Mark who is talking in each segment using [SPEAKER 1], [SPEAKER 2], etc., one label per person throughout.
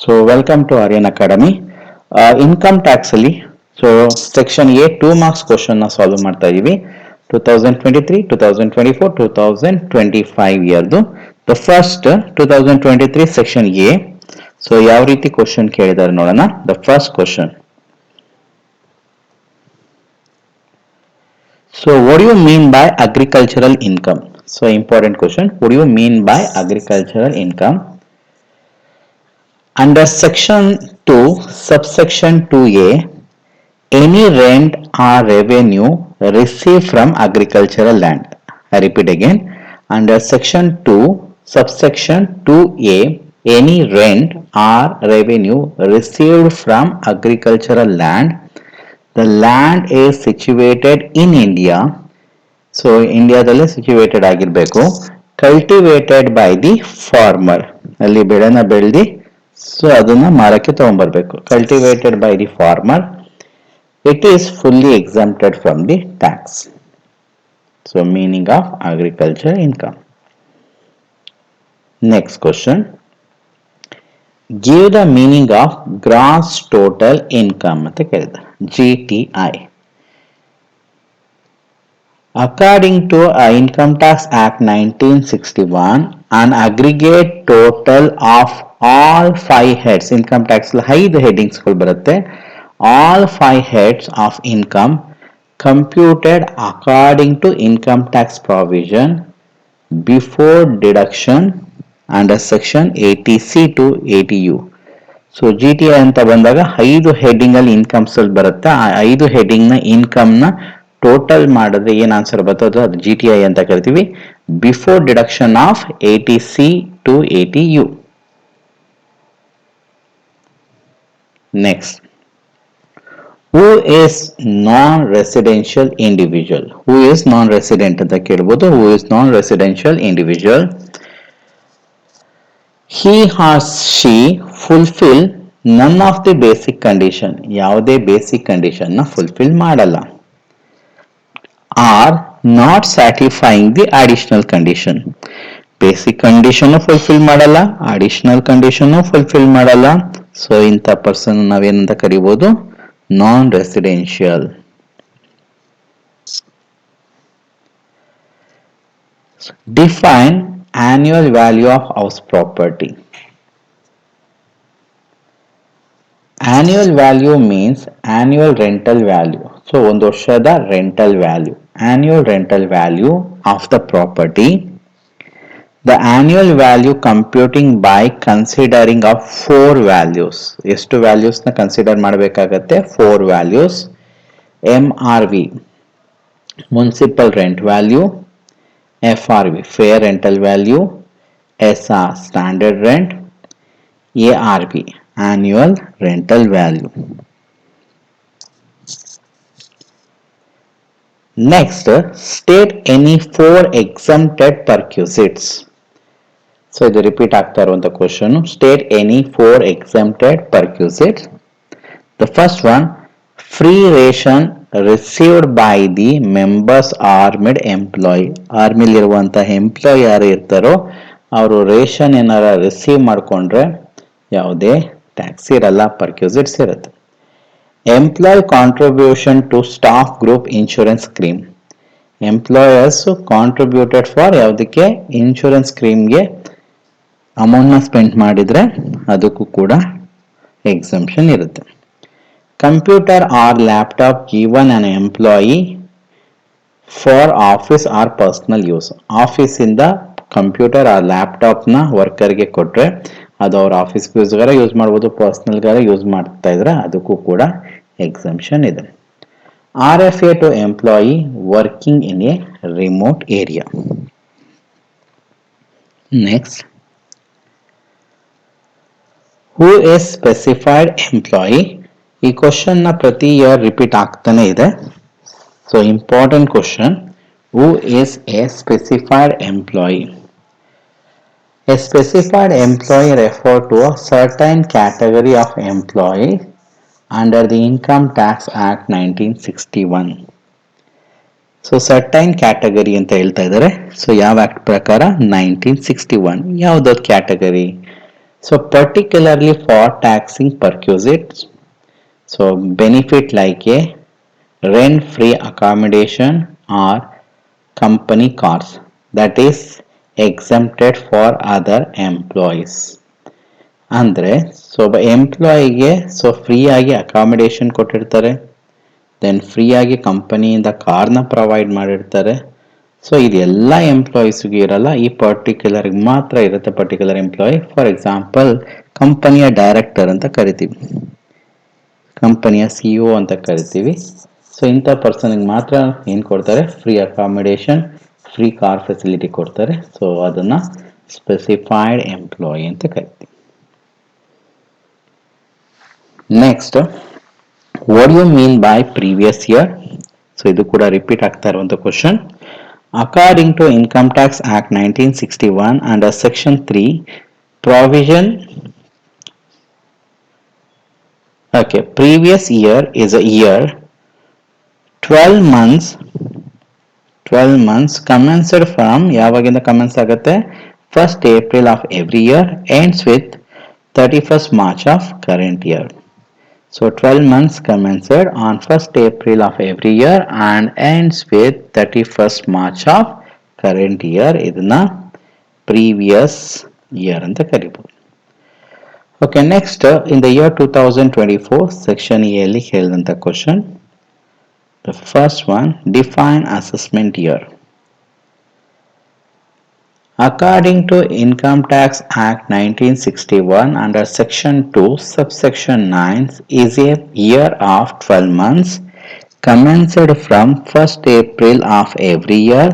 [SPEAKER 1] So welcome to Aryan Academy. Income tax ಅಲ್ಲಿ so section A 2 marks question ನ solve ಮಾಡ್ತಾ ಇದೀವಿ 2023 2024 2025 ಇಯರ್ದು the first 2023 section A. So ಯಾವ ರೀತಿ ಕ್ವಶನ್ ಕೇಳಿದಾರೆ ನೋಡೋಣ. The first question, so what do you mean by agricultural income? So important question, what do you mean by agricultural income? Under section 2 subsection 2a, any rent or revenue received from agricultural land. I repeat again. Under section 2 subsection 2a, any rent or revenue received from agricultural land, the land is situated in India. So ಇಂಡಿಯಾದಲ್ಲಿ situated ಆಗಿರಬೇಕು. Cultivated by the farmer, ಅಲ್ಲಿ ಬೆಳೆನ ಬೆಳೆದಿ so ಅದನ್ನ ಮಾರಕ್ಕೆ ತಗೊಂಡ್ಬರ್ಬೇಕು. Cultivated by the farmer, it is fully exempted from the tax. So meaning of agriculture income. Next question, give the meaning of gross total income ಅಂತ ಕೇಳಿದ GTI. According to Income Tax Act 1961, an aggregate total of all 5 heads, income tax 5 headings ಬರುತ್ತೆ, all 5 heads of income computed according to income tax provision before deduction under section 80C to 80U. So G T I ಅಂತ ಬಂದಾಗ 5 heading ಅಲ್ಲಿ incomes ಅಲ್ಲಿ ಬರುತ್ತೆ. ಆ 5 heading ನ income ನ total ಮಾಡಿದ್ರೆ ಏನ್ ಆನ್ಸರ್ ಬರ್ತದೋ ಅದು ಜಿ ಟಿ ಐ ಅಂತ ಕರಿತೀವಿ, before deduction of 80C to 80U. Next, who is non-residential individual? Who is non-resident ಅಂತ ಕೇಳಬಹುದು. Who is non-residential individual? He or she fulfill none of the basic condition. ಯಾವುದೇ basic condition ನ fulfil ಮಾಡಲ್ಲ. Are not satisfying the additional condition. Basic condition fulfil ಮಾಡಲ್ಲ, additional condition fulfil ಮಾಡಲ್ಲ. So ಇಂಥ person ನಾವೇನಂತ ಕರಿಬಹುದು, non residential. Define annual value of house property. Annual value means annual rental value. So ಒಂದು ವರ್ಷದ rental value, annual rental value of the property. The annual value computing by considering of 4 values. ಎಷ್ಟು values ನ consider ಮಾಡಬೇಕಾಗತ್ತೆ? 4 values. MRV, municipal rent value. FRV, fair rental value. SR, standard rent. ARV, annual rental value. Next, state any 4 exempted perquisites. So ಇದು repeat ಆಗ್ತಾ ಇರುವಂತ question. State any 4 exempted perquisites. The first one, free ration received by the members armed employee. ಆರ್ಮಿಲಿ ಇರುವಂತಹ employee ಯಾರು ಇರ್ತಾರೋ ಅವರು ration ಏನಾರ receive ಮಾಡ್ಕೊಂಡ್ರೆ ಯಾವುದೇ ಟ್ಯಾಕ್ಸ್ ಇರಲ್ಲ, ಪರ್ಕ್ಯೂಸಿಟ್ಸ್ ಇರುತ್ತೆ. Employee contribution to staff group insurance scheme. Employers contributed for ಯಾವುದಕ್ಕೆ? ಇನ್ಶೂರೆನ್ಸ್ ಸ್ಕೀಮ್ಗೆ ಅಮೌಂಟ್ ನ ಸ್ಪೆಂಡ್ ಮಾಡಿದ್ರೆ ಅದಕ್ಕೂ ಕೂಡ ಎಕ್ಸಂಪ್ಷನ್ ಇರುತ್ತೆ. Computer or laptop given an employee for office or personal use. Office ಇಂದ ಕಂಪ್ಯೂಟರ್ ಆರ್ ಲ್ಯಾಪ್ಟಾಪ್ ನ ವರ್ಕರ್ಗೆ ಕೊಟ್ರೆ ಅದು ಅವ್ರ ಆಫೀಸ್ ಯೂಸ್ಗಾರ ಯೂಸ್ ಮಾಡ್ಬೋದು, ಪರ್ಸನಲ್ಗಾರ ಯೂಸ್ ಮಾಡ್ತಾ ಇದ್ರೆ ಅದಕ್ಕೂ ಕೂಡ ಎಕ್ಸಂಪ್ಷನ್ ಇದೆ. RFA to employee working in a remote area. Next, who is specified employee? ಈ ಕ್ವಶನ್ ನ ಪ್ರತಿ ಇಯರ್ ರಿಪೀಟ್ ಆಗ್ತಾನೆ ಇದೆ. So important question, who is a specified employee? A specified employee refer to a certain category of employee under the Income Tax Act 1961. So certain category ಅಂತ ಹೇಳ್ತಾ ಇದ್ದಾರೆ. So ಯಾವ act ಪ್ರಕಾರ? 1961. ಯಾವ್ದು category? So particularly for taxing perquisites, so benefit like a rent-free accommodation or company cars that is exempted for other employees. ಅಂದರೆ so ಒಬ್ಬ ಎಂಪ್ಲಾಯಿಗೆ so free ಆಗಿ accommodation ಕೊಟ್ಟಿರ್ತಾರೆ, ದೆನ್ ಫ್ರೀ ಆಗಿ ಕಂಪನಿಯಿಂದ ಕಾರ್ನ ಪ್ರೊವೈಡ್ ಮಾಡಿರ್ತಾರೆ. ಸೊ ಇದೆಲ್ಲ ಎಂಪ್ಲಾಯೀಸ್ಗೂ ಇರಲ್ಲ, ಈ ಪರ್ಟಿಕ್ಯುಲರ್ಗೆ ಮಾತ್ರ ಇರುತ್ತೆ. ಪರ್ಟಿಕ್ಯುಲರ್ ಎಂಪ್ಲಾಯಿ, ಫಾರ್ ಎಕ್ಸಾಂಪಲ್ ಕಂಪನಿಯ ಡೈರೆಕ್ಟರ್ ಅಂತ ಕರಿತೀವಿ, ಕಂಪನಿಯ CEO ಅಂತ ಕರಿತೀವಿ. ಸೊ ಇಂಥ ಪರ್ಸನ್ಗೆ ಮಾತ್ರ ಏನು ಕೊಡ್ತಾರೆ, free accommodation, free car facility ಕೊಡ್ತಾರೆ. ಸೊ ಅದನ್ನು ಸ್ಪೆಸಿಫೈಡ್ ಎಂಪ್ಲಾಯಿ ಅಂತ ಕರಿತೀವಿ. Next, what you mean by previous year? So ಇದು ಕೂಡ ರಿಪೀಟ್ ಆಗ್ತಾ ಇರುವಂಥ question. According to income tax act 1961 under section 3 provision. Okay, previous year is a year 12 months commenced from ಯಾವಾಗಿಂದ commence ಆಗುತ್ತೆ, 1st April of every year ends with 31st March of current year. So 12 months commenced on 1st April of every year and ends with 31st March of current year. ಇದನ್ನ previous year ಅಂತ ಕರಿಬಹುದು. Okay, next, in the year 2024, section A ಅಲ್ಲಿ ಕೇಳಿದಂಥ question. The first one, define assessment year. According to Income Tax Act 1961 under section 2 subsection 9 is a year of 12 months commenced from 1st April of every year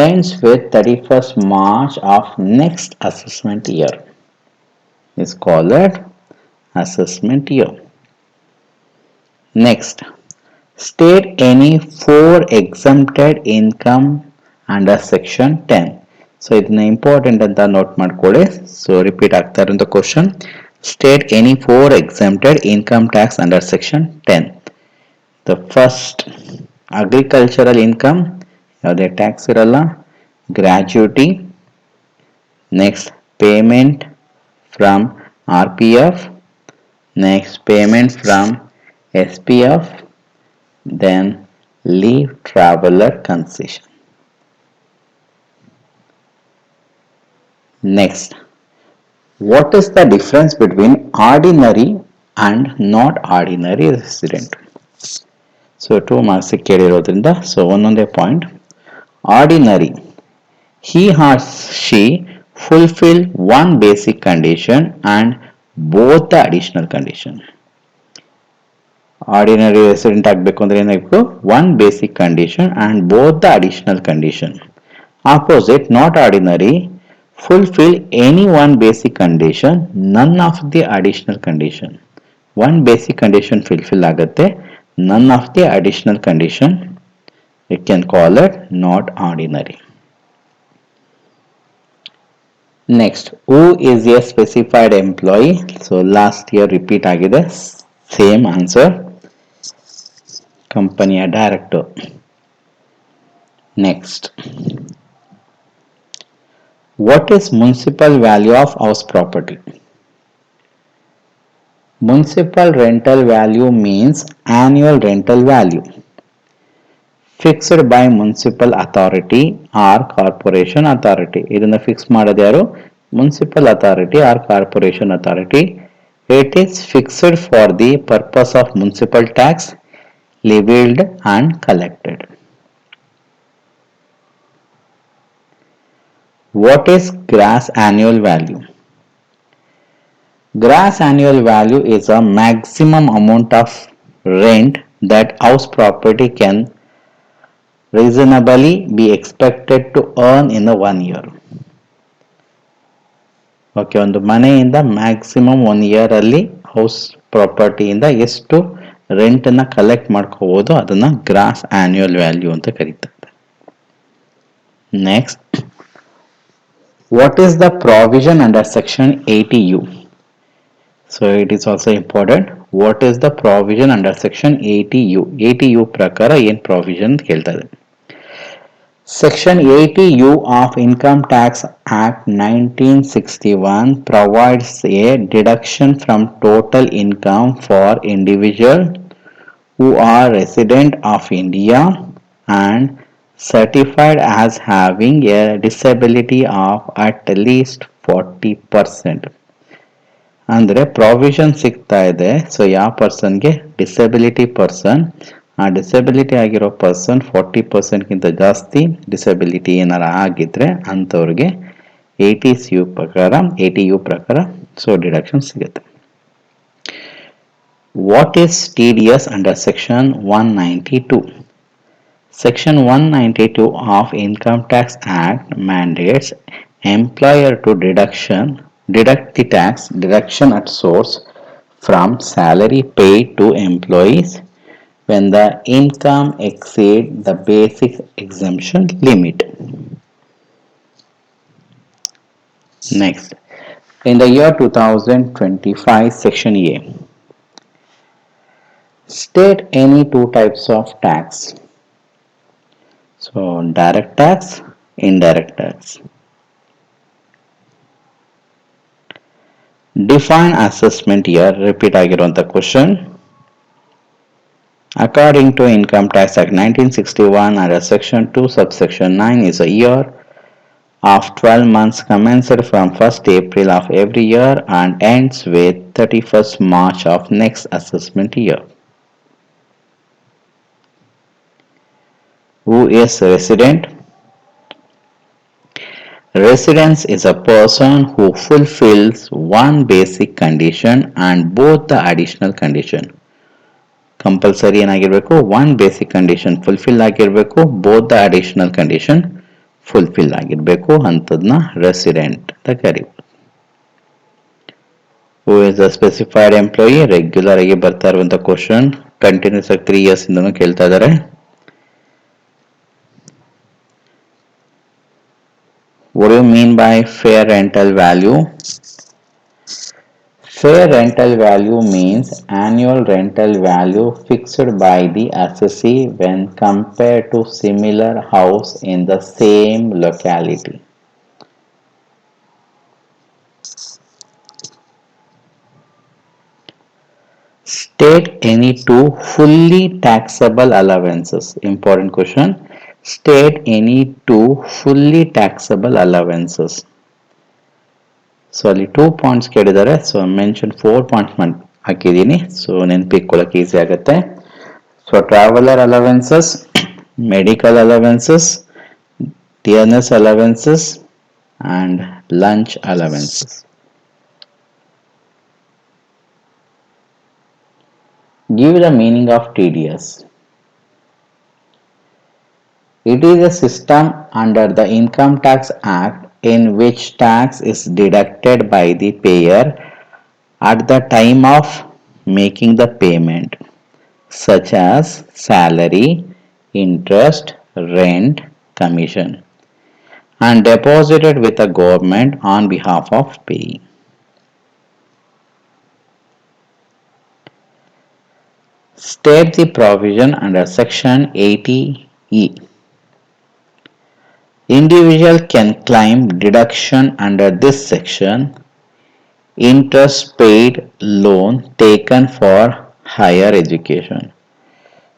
[SPEAKER 1] ends with 31st March of next assessment year. Is called assessment year. Next, state any 4 exempted income under section 10. So ಇದನ್ನ important ಅಂತ note ಮಾಡ್ಕೊಳ್ಳಿ. So repeat ಆಗ್ತಾ ಇರುವಂಥ question, state any 4 exempted income tax under section 10. The first, agricultural income, ಯಾವುದೇ tax ಇರಲ್ಲ. Gratuity. Next, payment from RPF, next payment from SPF, then leave traveler concession. Next, what is the difference between ordinary and not ordinary resident? So 2 marks ಕೇಳಿರೋದ್ರಿಂದ so ಒಂದೊಂದೇ point. Ordinary, he or she fulfill one basic condition and both the additional condition. Ordinary resident ಆಗಬೇಕು ಅಂದ್ರೆ ಏನಾಗಬೇಕು, one basic condition and both the additional condition. Opposite, not ordinary, fulfill any one basic condition, none of the additional condition. One basic condition fulfill ಆಗುತ್ತೆ, none of the additional condition. You can call it not ordinary. Next, who is a specified employee? So last year repeat ಆಗಿದೆ, same answer, company director. Next, what is municipal value of house property? Municipal rental value means annual rental value fixed by municipal authority or corporation authority. ಇದನ್ನ fix ಮಾಡೋದು ಯಾರು, municipal authority or corporation authority. It is fixed for the purpose of municipal tax levied and collected. What is gross annual value? Gross annual value is a maximum amount of rent that house property can reasonably be expected to earn in a 1 year. Okay, ಒಂದು ಮನೆಯಿಂದ maximum 1 year ಅಲ್ಲಿ house ಪ್ರಾಪರ್ಟಿಯಿಂದ ಎಷ್ಟು rent ಅನ್ನ collect ಮಾಡ್ಕೋಬಹುದು ಅದನ್ನ gross annual value ಅಂತ ಕರೀತಾರೆ. Next, what is the provision under section 80U? So it is also important. What is the provision under section 80U? 80U ಪ್ರಕಾರ ಏನ್ ಪ್ರಾವಿಷನ್ ಅಂತ ಕೇಳ್ತಾ ಇದೆ. Section 80U of Income Tax Act 1961 provides a deduction from total income for individuals who are resident of India and certified as having a disability of at least 40%. ಅಂದರೆ provision ಸಿಗ್ತಾ ಇದೆ. So ಯಾವ ಪರ್ಸನ್ಗೆ disability person, ಆ disability ಆಗಿರೋ person 40%ಗಿಂತ ಜಾಸ್ತಿ disability ಏನಾರ ಆಗಿದ್ರೆ ಅಂಥವ್ರಿಗೆ 80 ಯು ಪ್ರಕಾರ ಸೊ ಡಿಡಕ್ಷನ್ ಸಿಗುತ್ತೆ. What is TDS under section 192? Section 192 of Income Tax Act mandates employer to deduct the tax deduction at source from salary paid to employees when the income exceeds the basic exemption limit. Next, in the year 2025, Section A. State any two types of tax. So, direct tax, indirect tax. Define assessment year. Repeat ಆಗಿರುವಂತ question. According to Income Tax Act 1961 under Section 2 subsection 9 is a year of 12 months commenced from 1st April of every year and ends with 31st March of next assessment year. Who is resident? Residence is a person who fulfills one basic condition and both the additional condition. Compulsory ಏನಾಗಿರಬೇಕು, one basic condition fulfill ಆಗಿರಬೇಕು, both the additional condition fulfill ಆಗಿರಬೇಕು, ಅಂಥದ್ನ resident ಅಂತ ಕರೀಬೋದು. Who is a specified employee? Regular ಆಗಿ ಬರ್ತಾ ಇರುವಂತ question, continuous ಆಗಿ 3 years ಇಂದನೂ ಕೇಳ್ತಾ ಇದ್ದಾರೆ. What do you mean by fair rental value? Fair rental value means annual rental value fixed by the assessee when compared to similar house in the same locality. State any two fully taxable allowances. Important question. State any two fully taxable allowances. So ಅಲ್ಲಿ 2 points ಕೇಳಿದ್ದಾರೆ. So mention 4 points ಹಾಕಿದ್ದೀನಿ. So ನೆನಪಿಟ್ಕೊಳ್ಳೋಕೆ easy ಆಗುತ್ತೆ. So traveller allowances, medical allowances, dearness allowances and lunch allowances. Give the meaning of TDS. It is a system under the Income Tax Act in which tax is deducted by the payer at the time of making the payment, such as salary, interest, rent, commission, and deposited with the government on behalf of payee. State the provision under Section 80E. Individual can claim deduction under this section interest paid loan taken for higher education.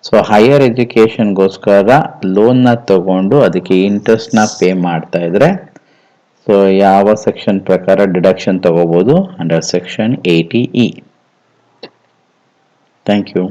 [SPEAKER 1] So higher ಎಜುಕೇಷನ್ಗೋಸ್ಕರ ಲೋನ್ನ ತಗೊಂಡು ಅದಕ್ಕೆ ಇಂಟ್ರೆಸ್ಟ್ನ pay ಮಾಡ್ತಾ ಇದ್ರೆ so ಯಾವ section ಪ್ರಕಾರ deduction ತಗೋಬೋದು? Under section 80E. Thank you.